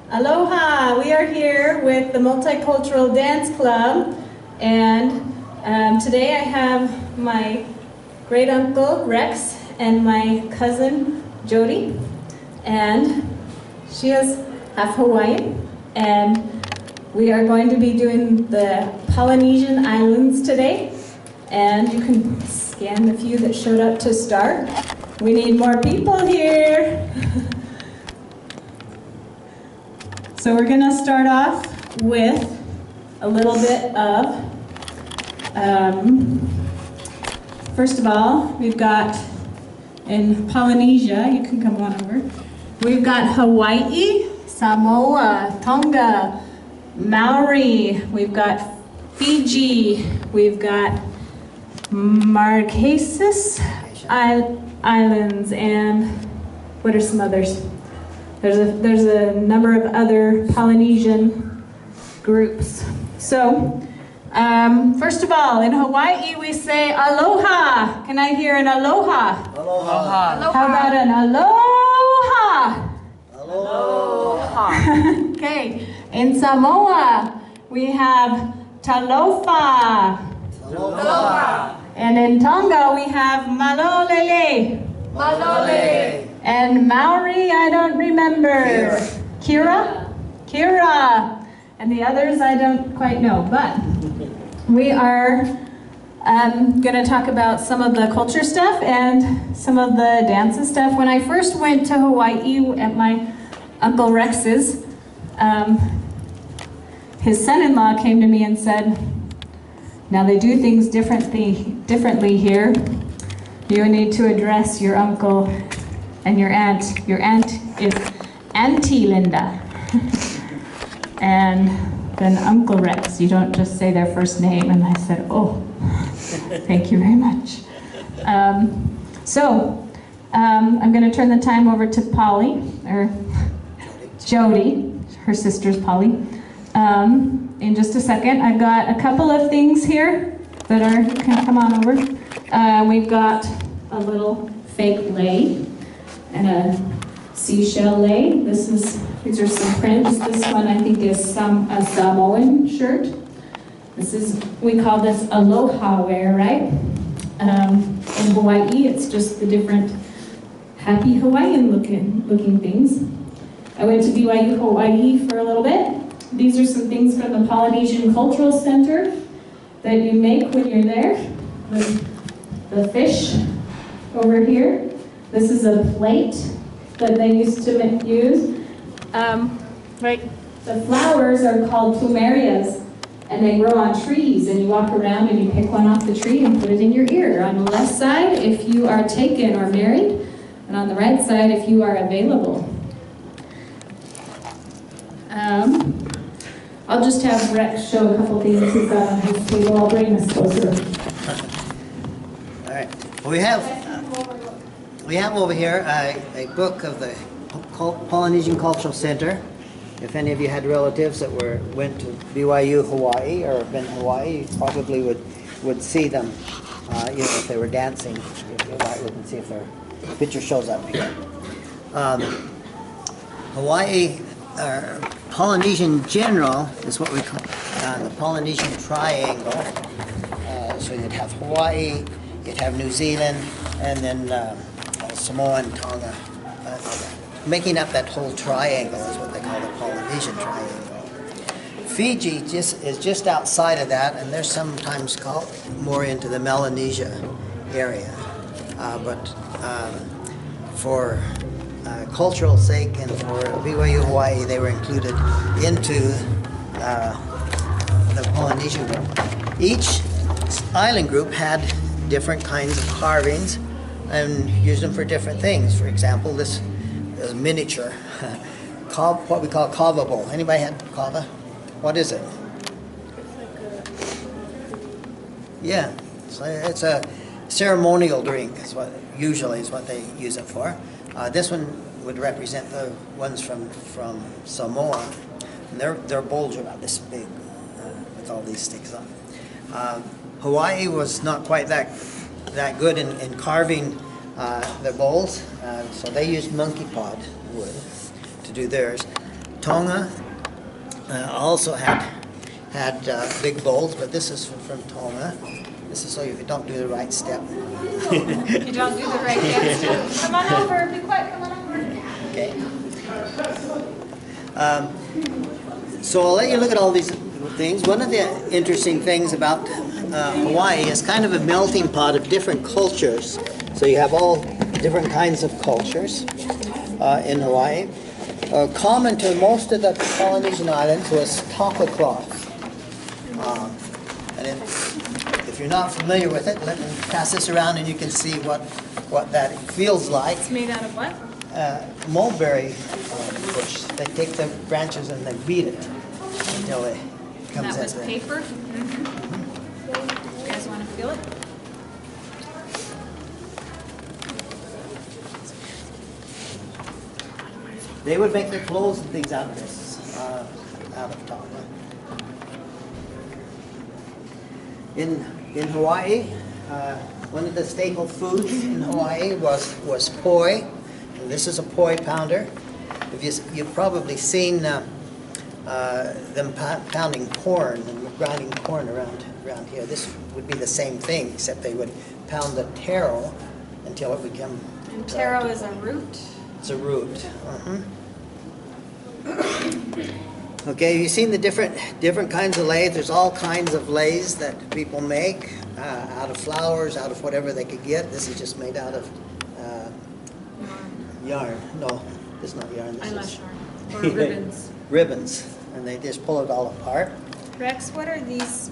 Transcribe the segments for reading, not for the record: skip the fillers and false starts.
Aloha! We are here with the MultiCultural Dance Club, and today I have my great uncle Rex and my cousin Jody, and she is half Hawaiian, and we are going to be doing the Polynesian Islands today, and you can scan the few that showed up to start. We need more people here. So we're going to start off with a little bit of, first of all, we've got in Polynesia, you can come on over, we've got Hawaii, Samoa, Tonga, Maori, we've got Fiji, we've got Marquesas Islands, and what are some others? There's a number of other Polynesian groups. So, first of all, in Hawaii we say aloha. Can I hear an aloha? Aloha. Aloha. How about an aloha? Aloha. Okay, in Samoa we have talofa. Aloha. And in Tonga we have malolele. Malole. And Maori, I don't remember. Kira? Kira. And the others I don't quite know. But we are going to talk about some of the culture stuff and some of the dances stuff. When I first went to Hawaii at my Uncle Rex's, his son-in-law came to me and said, now they do things differently here. You need to address your uncle and your aunt. Your aunt is Auntie Linda. And then Uncle Rex, you don't just say their first name. And I said, oh, thank you very much. I'm going to turn the time over to Polly, or Jody, her sister's Polly. In just a second, I've got a couple of things here that can come on over. We've got a little fake lei and a seashell lei. These are some prints. This one I think is a Samoan shirt. We call this aloha wear, right? In Hawaii, it's just the different happy Hawaiian looking things. I went to BYU Hawaii for a little bit. These are some things from the Polynesian Cultural Center that you make when you're there. The fish over here. This is a plate that they used to use. The flowers are called plumerias, and they grow on trees, and you walk around and you pick one off the tree and put it in your ear. On the left side, if you are taken or married, and on the right side, if you are available. I'll just have Rex show a couple things he's got on his table. I'll bring this closer. All right. Well, we have over here a book of the Polynesian Cultural Center. If any of you had relatives that went to BYU Hawaii or been to Hawaii, you probably would see them. If they were dancing, you might look and see if their picture shows up here. Hawaii. Polynesian general is what we call the Polynesian triangle. So you'd have Hawaii, you'd have New Zealand, and then Samoa and Tonga. Making up that whole triangle is what they call the Polynesian triangle. Fiji is just outside of that, and they're sometimes called more into the Melanesia area. For cultural sake and for BYU Hawaii, they were included into the Polynesian group. Each island group had different kinds of carvings and used them for different things. For example, this is miniature, what we call kava bowl. Anybody had kava? What is it? Yeah, it's a ceremonial drink. Usually is what they use it for. This one would represent the ones from Samoa. And their bowls are about this big with all these sticks on. Hawaii was not quite that good in carving their bowls, so they used monkey pod wood to do theirs. Tonga also had big bowls, but this is from Tonga. This is so you don't do the right step. You don't do the right step. Come on over. Be quiet. Come on over. Okay. So I'll let you look at all these things. One of the interesting things about Hawaii is kind of a melting pot of different cultures. So you have all different kinds of cultures in Hawaii. Common to most of the Polynesian islands was tapa cloth. And if you're not familiar with it, let me pass this around and you can see what that feels like. It's made out of what? Mulberry bush. They take the branches and they beat it until it comes That was into paper? Mm-hmm. You guys want to feel it? They would make their clothes and things out of this, out of tapa. In Hawaii, one of the staple foods in Hawaii was poi. And this is a poi pounder. You've probably seen them pounding corn and grinding corn around here. This would be the same thing, except they would pound the taro until it became. And taro is a root? It's a root. Okay, you've seen the different kinds of leis. There's all kinds of leis that people make out of flowers, out of whatever they could get. This is just made out of yarn. No, this is not yarn. This Eyelash is yarn. Or ribbons. ribbons, and they just pull it all apart. Rex, what are these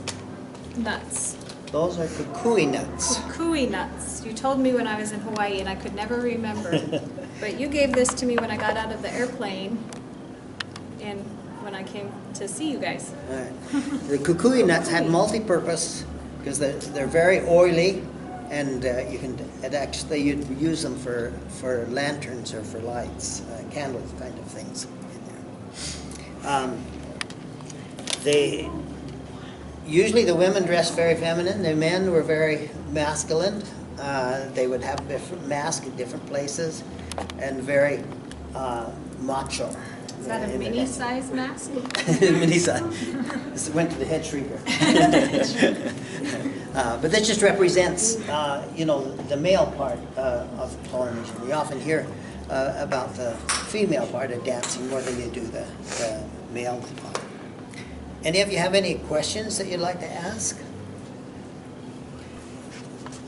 nuts? Those are kukui nuts. Kukui nuts. You told me when I was in Hawaii and I could never remember. But you gave this to me when I got out of the airplane and when I came to see you guys. All right. The kukui nuts had multi-purpose because they're very oily, and you'd use them for lanterns or for lights, candles kind of things in there. Usually the women dressed very feminine, the men were very masculine. They would have different masks at different places and very macho. Is that a mini-size mask? Mini size. This went to the head shrinker. But that just represents, the male part of Polynesian. We often hear about the female part of dancing more than you do the male part. Any of you have any questions that you'd like to ask?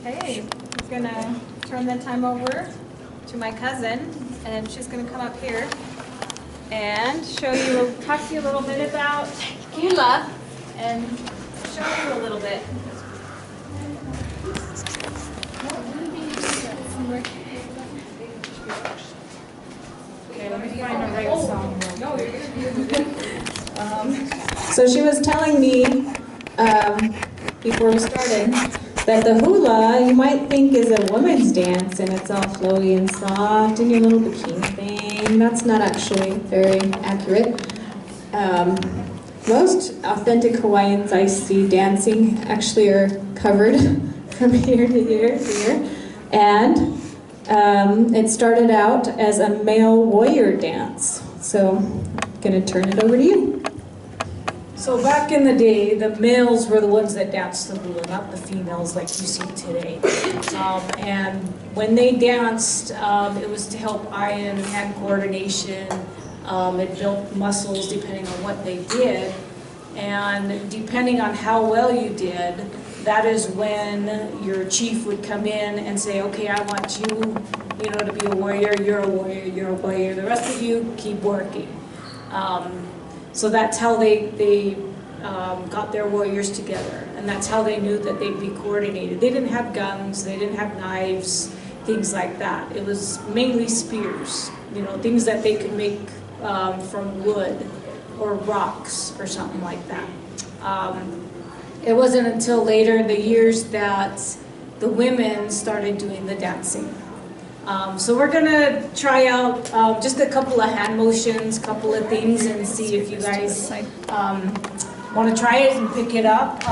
Okay, I'm gonna turn the time over to my cousin, and she's gonna come up here and talk to you a little bit about hula and show you a little bit. Okay, let me find the right song. So she was telling me before we started that the hula you might think is a woman's dance and it's all flowy and soft and your little bikini thing. That's not actually very accurate. Most authentic Hawaiians I see dancing actually are covered from ear to ear to ear. And it started out as a male warrior dance. So I'm going to turn it over to you. So back in the day, the males were the ones that danced the hula, not the females like you see today. And when they danced, it was to help eye and hand coordination. It built muscles depending on what they did. And depending on how well you did, that is when your chief would come in and say, okay, I want you, to be a warrior, you're a warrior, you're a warrior. The rest of you keep working. So that's how they got their warriors together, and that's how they knew that they'd be coordinated. They didn't have guns, they didn't have knives, things like that. It was mainly spears, things that they could make from wood or rocks or something like that. It wasn't until later in the years that the women started doing the dancing. So we're gonna try out just a couple of hand motions, couple of things, and see if you guys want to try it and pick it up.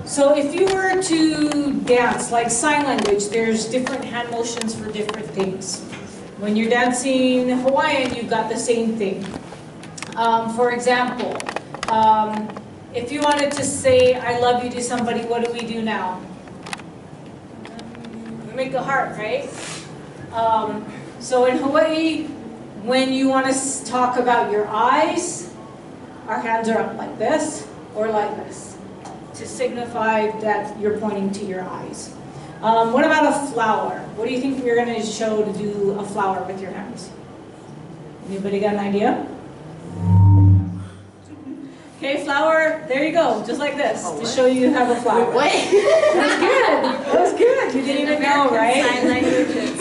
So if you were to dance, like sign language, there's different hand motions for different things. When you're dancing Hawaiian, you've got the same thing. For example, if you wanted to say I love you to somebody, what do we do now? We make a heart, right? So in Hawaii, when you want to talk about your eyes, our hands are up like this or like this to signify that you're pointing to your eyes. What about a flower? What do you think you're going to show to do a flower with your hands? Anybody got an idea? Okay, flower, there you go, just like this, to show you have a flower. Wait. That was good. That was good. You didn't even know, right? Sign languages.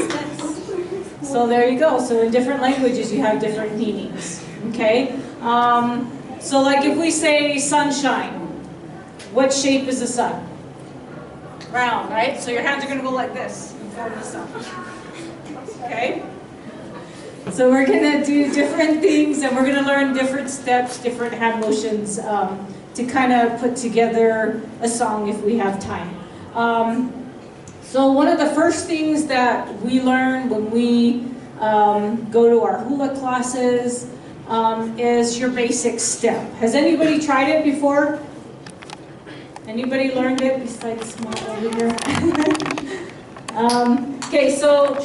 So there you go. So in different languages, you have different meanings. Okay? So like if we say sunshine, what shape is the sun? Round, right? So your hands are going to go like this in front of the sun. Okay? So we're going to do different things, and we're going to learn different steps, different hand motions to kind of put together a song if we have time. So one of the first things that we learn when we go to our hula classes is your basic step. Has anybody tried it before? Anybody learned it besides Small over here? Okay, so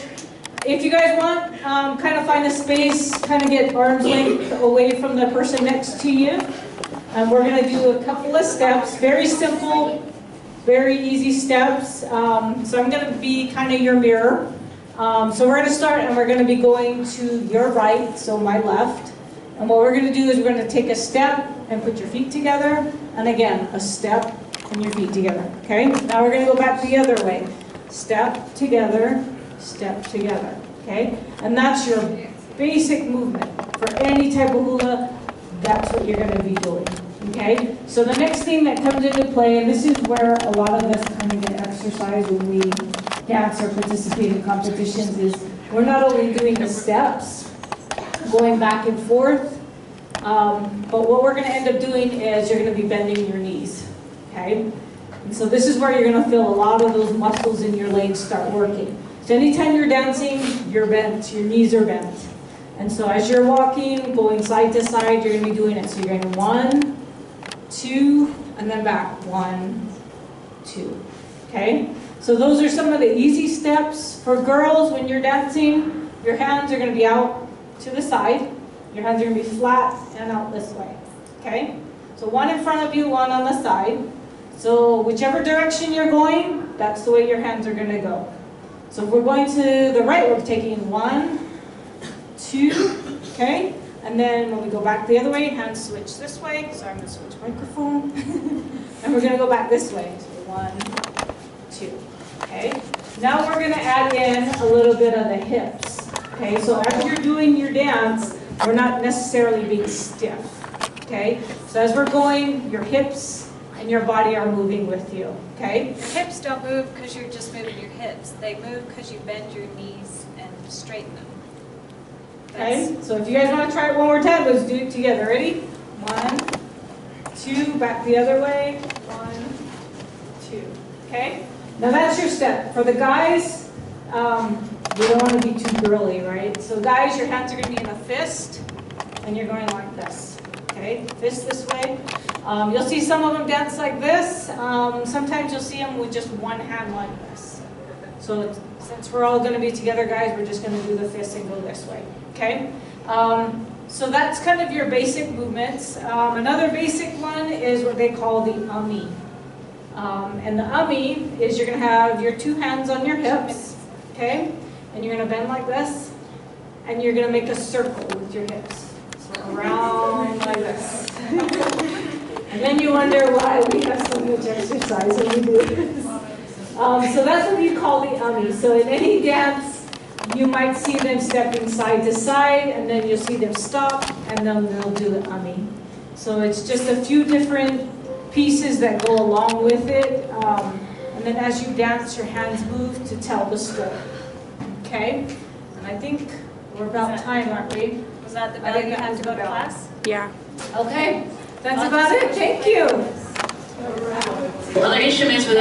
if you guys want, kind of find a space, kind of get arm's length away from the person next to you. We're going to do a couple of steps, very simple, very easy steps. So I'm going to be kind of your mirror. So we're going to start and we're going to be going to your right, so my left. And what we're going to do is we're going to take a step and put your feet together. And again, a step and your feet together. Okay? Now we're going to go back the other way. Step together, step together. Okay? And that's your basic movement. For any type of hula, that's what you're going to be doing. Okay? So the next thing that comes into play, and this is where a lot of us kind of get exercise when we dance or participate in competitions, is we're not only doing the steps, going back and forth, but what we're going to end up doing is you're going to be bending your knees. Okay? And so this is where you're going to feel a lot of those muscles in your legs start working. So anytime you're dancing, you're bent, your knees are bent. And so as you're walking, going side to side, you're going to be doing it. So you're going 1, 2, and then back. 1, 2. Okay? So those are some of the easy steps. For girls, when you're dancing, your hands are going to be out to the side. Your hands are going to be flat and out this way. Okay? So 1 in front of you, 1 on the side. So whichever direction you're going, that's the way your hands are going to go. So if we're going to the right, we're taking 1, 2, okay? And then when we go back the other way, hands switch this way. So I'm going to switch microphone. And we're going to go back this way. So 1, 2, okay? Now we're going to add in a little bit of the hips. Okay, so as you're doing your dance, we're not necessarily being stiff. Okay? So as we're going, your hips and your body are moving with you. Okay? Your hips don't move because you're just moving your hips. They move because you bend your knees and straighten them. Okay? So if you guys want to try it one more time, let's do it together. Ready? 1, 2, back the other way. 1, 2. Okay? Now that's your step. For the guys, we don't want to be too girly, right? So guys, your hands are going to be in a fist, and you're going like this. Okay? Fist this way. You'll see some of them dance like this. Sometimes you'll see them with just one hand like this. So since we're all going to be together, guys, we're just going to do the fist and go this way. Okay? So that's kind of your basic movements. Another basic one is what they call the umi. And the umi is you're going to have your 2 hands on your hips. Okay? And you're going to bend like this. And you're going to make a circle with your hips. So around like this. And then you wonder why we have so much exercise when we do this. So that's what you call the umi. So in any dance, you might see them stepping side to side, and then you'll see them stop, and then they'll do the umi. So it's just a few different pieces that go along with it. And then as you dance, your hands move to tell the story. Okay? And I think we're about time, aren't we? Was that the bell you had to go to class? Yeah. Okay. That's about it. Thank you. Other instruments with